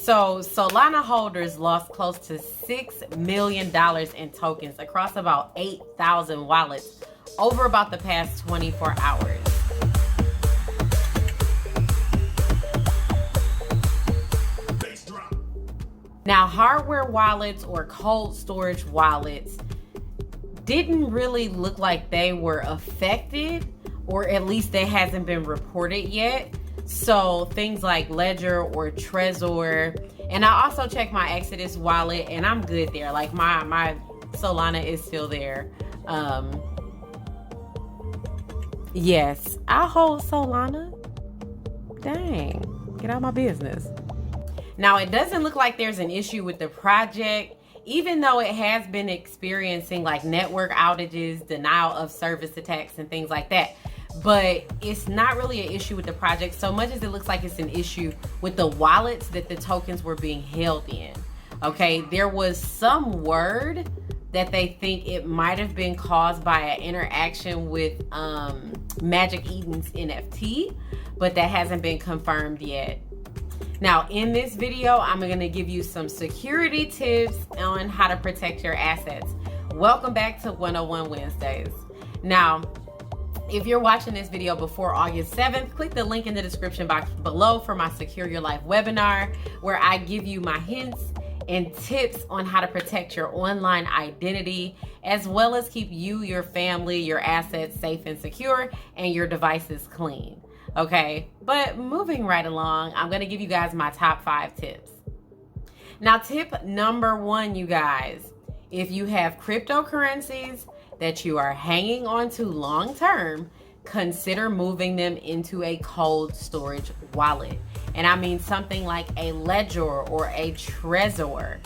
So Solana holders lost close to $6 million in tokens across about 8,000 wallets over about the past 24 hours. Now, hardware wallets or cold storage wallets didn't really look like they were affected, or at least they hasn't been reported yet. So things like Ledger or Trezor, and I also checked my Exodus wallet and I'm good there. Like my Solana is still there. Yes, I hold Solana. Dang, get out of my business. Now, it doesn't look like there's an issue with the project, even though it has been experiencing like network outages, denial of service attacks, and things like that. But it's not really an issue with the project so much as it looks like it's an issue with the wallets that the tokens were being held in. Okay, there was some word that they think it might have been caused by an interaction with Magic Eden's NFT, but that hasn't been confirmed yet. Now, in this video, I'm going to give you some security tips on how to protect your assets. Welcome back to 101 Wednesdays. Now, if you're watching this video before August 7th, click the link in the description box below for my Secure Your Life webinar, where I give you my hints and tips on how to protect your online identity, as well as keep you, your family, your assets safe and secure, and your devices clean. Okay, but moving right along, I'm going to give you guys my top 5 tips. Now, tip number 1, you guys, if you have cryptocurrencies that you are hanging on to long term, consider moving them into a cold storage wallet. And I mean something like a Ledger or a Trezor,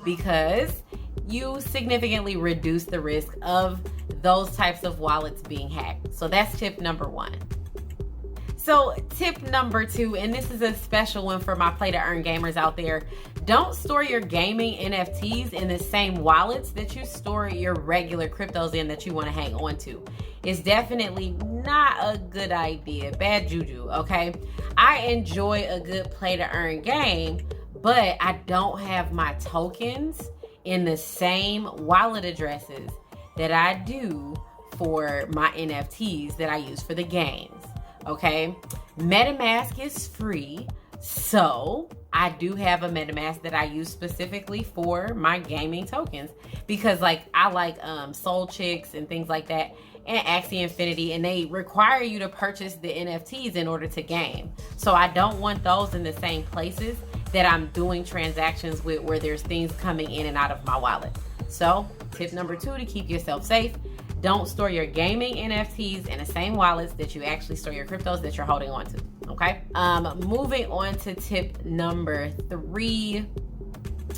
because you significantly reduce the risk of those types of wallets being hacked. So that's tip number 1. So tip number 2, and this is a special one for my play to earn gamers out there. Don't store your gaming NFTs in the same wallets that you store your regular cryptos in that you want to hang on to. It's definitely not a good idea. Bad juju, okay? I enjoy a good play to earn game, but I don't have my tokens in the same wallet addresses that I do for my NFTs that I use for the games. Okay, MetaMask is free, so I do have a MetaMask that I use specifically for my gaming tokens, because like I like Soul Chicks and things like that, and Axie Infinity, and they require you to purchase the NFTs in order to game. So I don't want those in the same places that I'm doing transactions with, where there's things coming in and out of my wallet. So tip number 2 to keep yourself safe: don't store your gaming NFTs in the same wallets that you actually store your cryptos that you're holding on to. Okay. Moving on to tip number 3.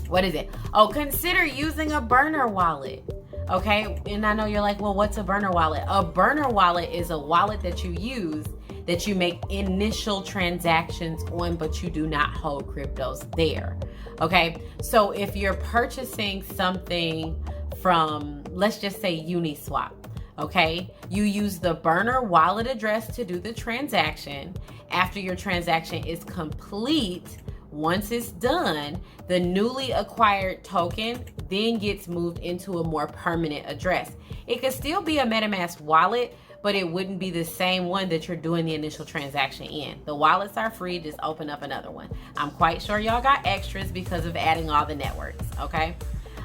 What is it? Oh, consider using a burner wallet. Okay. And I know you're like, well, what's a burner wallet? A burner wallet is a wallet that you use that you make initial transactions on, but you do not hold cryptos there. Okay. So if you're purchasing something from, let's just say, Uniswap, okay, you use the burner wallet address to do the transaction. After your transaction is complete, once it's done, the newly acquired token then gets moved into a more permanent address. It could still be a MetaMask wallet, but it wouldn't be the same one that you're doing the initial transaction in. The wallets are free, just open up another one. I'm quite sure y'all got extras because of adding all the networks, okay?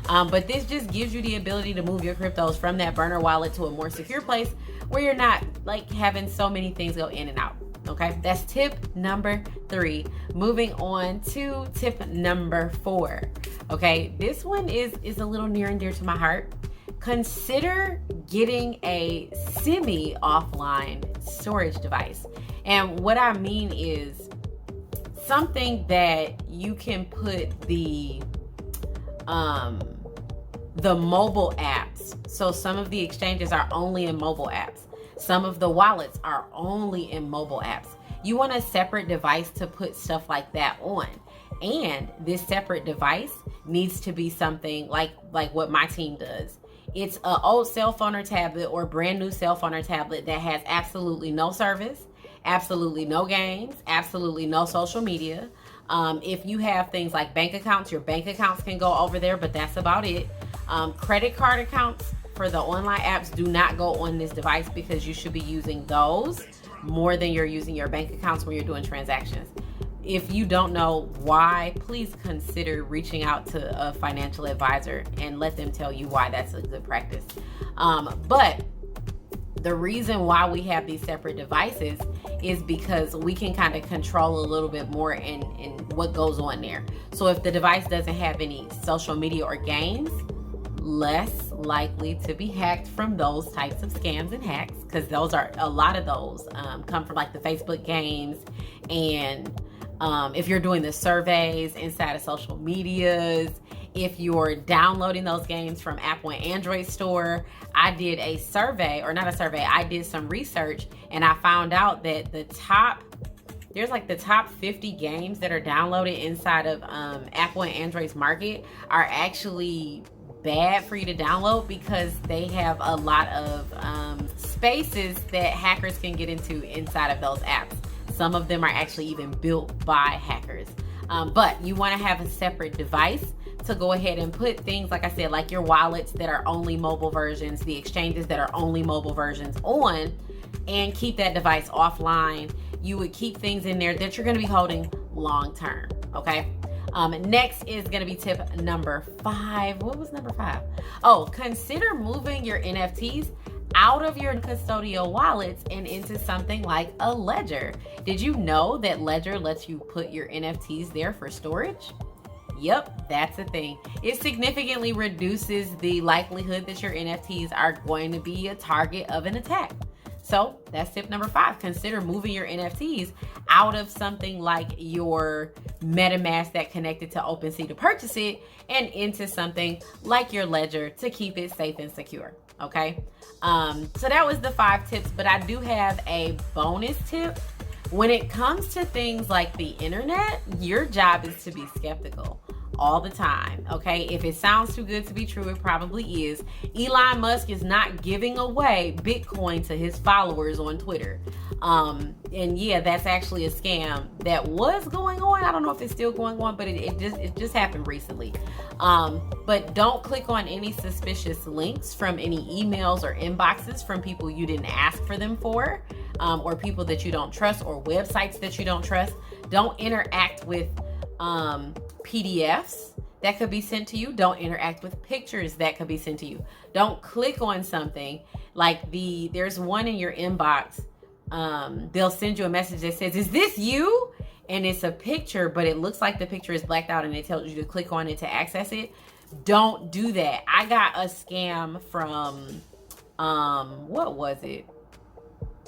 But this just gives you the ability to move your cryptos from that burner wallet to a more secure place where you're not like having so many things go in and out. Okay, that's tip number 3. Moving on to tip number 4. Okay, this one is a little near and dear to my heart. Consider getting a semi-offline storage device. And what I mean is something that you can put the mobile apps. So some of the exchanges are only in mobile apps. Some of the wallets are only in mobile apps. You want a separate device to put stuff like that on. And this separate device needs to be something like what my team does. It's an old cell phone or tablet or brand new cell phone or tablet that has absolutely no service, Absolutely no games, absolutely no social media. If you have things like bank accounts, your bank accounts can go over there, but that's about it. Credit card accounts for the online apps do not go on this device because you should be using those more than you're using your bank accounts when you're doing transactions. If you don't know why, please consider reaching out to a financial advisor and let them tell you why that's a good practice. But the reason why we have these separate devices is because we can kind of control a little bit more in what goes on there. So if the device doesn't have any social media or games, less likely to be hacked from those types of scams and hacks, because those are a lot of those come from like the Facebook games. And if you're doing the surveys inside of social medias, if you're downloading those games from Apple and Android store, I did a survey, or not a survey, I did some research, and I found out that there's like the top 50 games that are downloaded inside of Apple and Android's market are actually bad for you to download because they have a lot of spaces that hackers can get into inside of those apps. Some of them are actually even built by hackers. But you want to have a separate device to go ahead and put things, like I said, like your wallets that are only mobile versions, the exchanges that are only mobile versions on, and keep that device offline. You would keep things in there that you're going to be holding long term, okay? Next is going to be tip number 5. What was number 5? Oh, consider moving your NFTs out of your custodial wallets and into something like a ledger. Did you know that Ledger lets you put your NFTs there for storage? Yep, that's a thing. It significantly reduces the likelihood that your NFTs are going to be a target of an attack. So that's tip number 5. Consider moving your NFTs out of something like your MetaMask that connected to OpenSea to purchase it and into something like your Ledger to keep it safe and secure. Okay. So that was the 5 tips, but I do have a bonus tip. When it comes to things like the internet, your job is to be skeptical all the time, okay? If it sounds too good to be true, it probably is. Elon Musk is not giving away Bitcoin to his followers on Twitter. And yeah, that's actually a scam that was going on. I don't know if it's still going on, but it just happened recently. But don't click on any suspicious links from any emails or inboxes from people you didn't ask for them for, or people that you don't trust, or websites that you don't trust. Don't interact with PDFs that could be sent to you. Don't interact with pictures that could be sent to you. Don't click on something like there's one in your inbox. They'll send you a message that says, "Is this you?" And it's a picture, but it looks like the picture is blacked out and it tells you to click on it to access it. Don't do that. I got a scam from, what was it?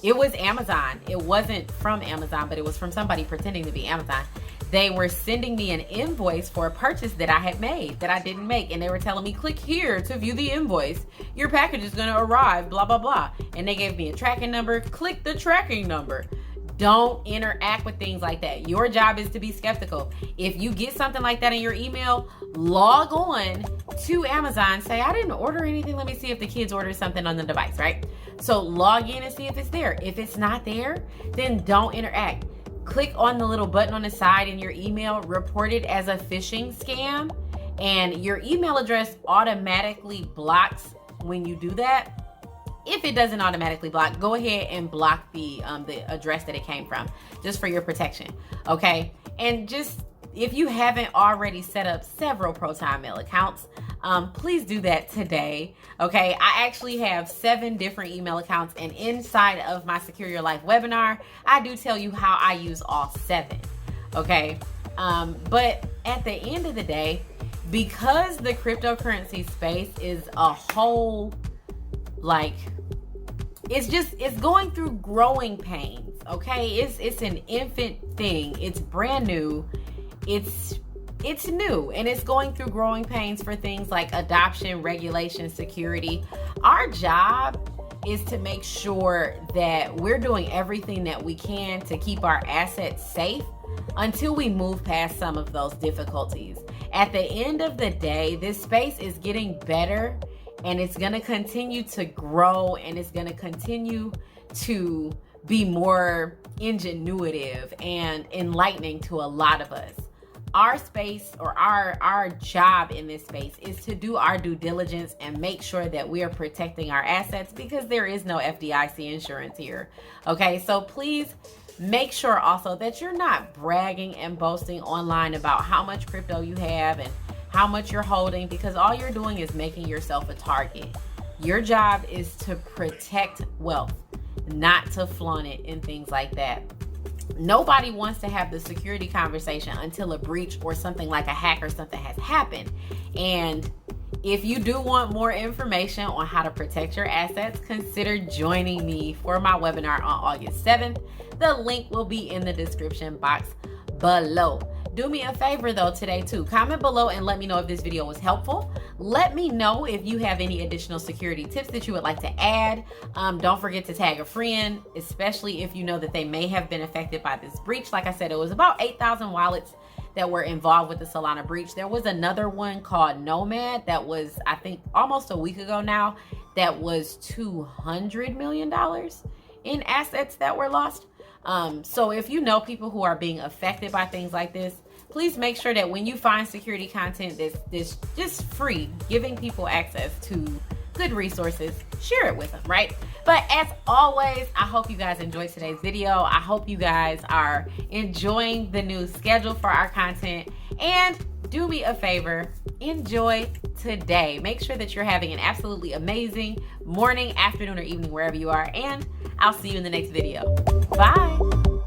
It was Amazon. It wasn't from Amazon, but it was from somebody pretending to be Amazon. They were sending me an invoice for a purchase that I had made that I didn't make. And they were telling me, click here to view the invoice. Your package is going to arrive, blah, blah, blah. And they gave me a tracking number. Click the tracking number. Don't interact with things like that. Your job is to be skeptical. If you get something like that in your email, log on to Amazon. Say, I didn't order anything. Let me see if the kids ordered something on the device, right? So log in and see if it's there. If it's not there, then don't interact. Click on the little button on the side in your email, report it as a phishing scam, and your email address automatically blocks when you do that. If it doesn't automatically block, go ahead and block the address that it came from, just for your protection, okay? And just, if you haven't already set up several Proton Mail accounts, please do that today, okay? I actually have 7 different email accounts, and inside of my Secure Your Life webinar, I do tell you how I use all 7, okay? But at the end of the day, because the cryptocurrency space is a whole, like, it's going through growing pains, okay? It's an infant thing. It's brand new. It's new, and it's going through growing pains for things like adoption, regulation, security. Our job is to make sure that we're doing everything that we can to keep our assets safe until we move past some of those difficulties. At the end of the day, this space is getting better, and it's going to continue to grow, and it's going to continue to be more ingenuitive and enlightening to a lot of us. Our space, or our job in this space, is to do our due diligence and make sure that we are protecting our assets, because there is no FDIC insurance here. Okay, so please make sure also that you're not bragging and boasting online about how much crypto you have and how much you're holding, because all you're doing is making yourself a target. Your job is to protect wealth, not to flaunt it and things like that. Nobody wants to have the security conversation until a breach or something like a hack or something has happened. And if you do want more information on how to protect your assets, consider joining me for my webinar on August 7th. The link will be in the description box below. Do me a favor though today too. Comment below and let me know if this video was helpful. Let me know if you have any additional security tips that you would like to add. Don't forget to tag a friend, especially if you know that they may have been affected by this breach. Like I said, it was about 8,000 wallets that were involved with the Solana breach. There was another one called Nomad that was, I think, almost a week ago now, that was $200 million in assets that were lost. So if you know people who are being affected by things like this, please make sure that when you find security content that's just free, giving people access to good resources, share it with them, right? But as always, I hope you guys enjoyed today's video. I hope you guys are enjoying the new schedule for our content. And do me a favor, enjoy today. Make sure that you're having an absolutely amazing morning, afternoon, or evening, wherever you are. And I'll see you in the next video. Bye.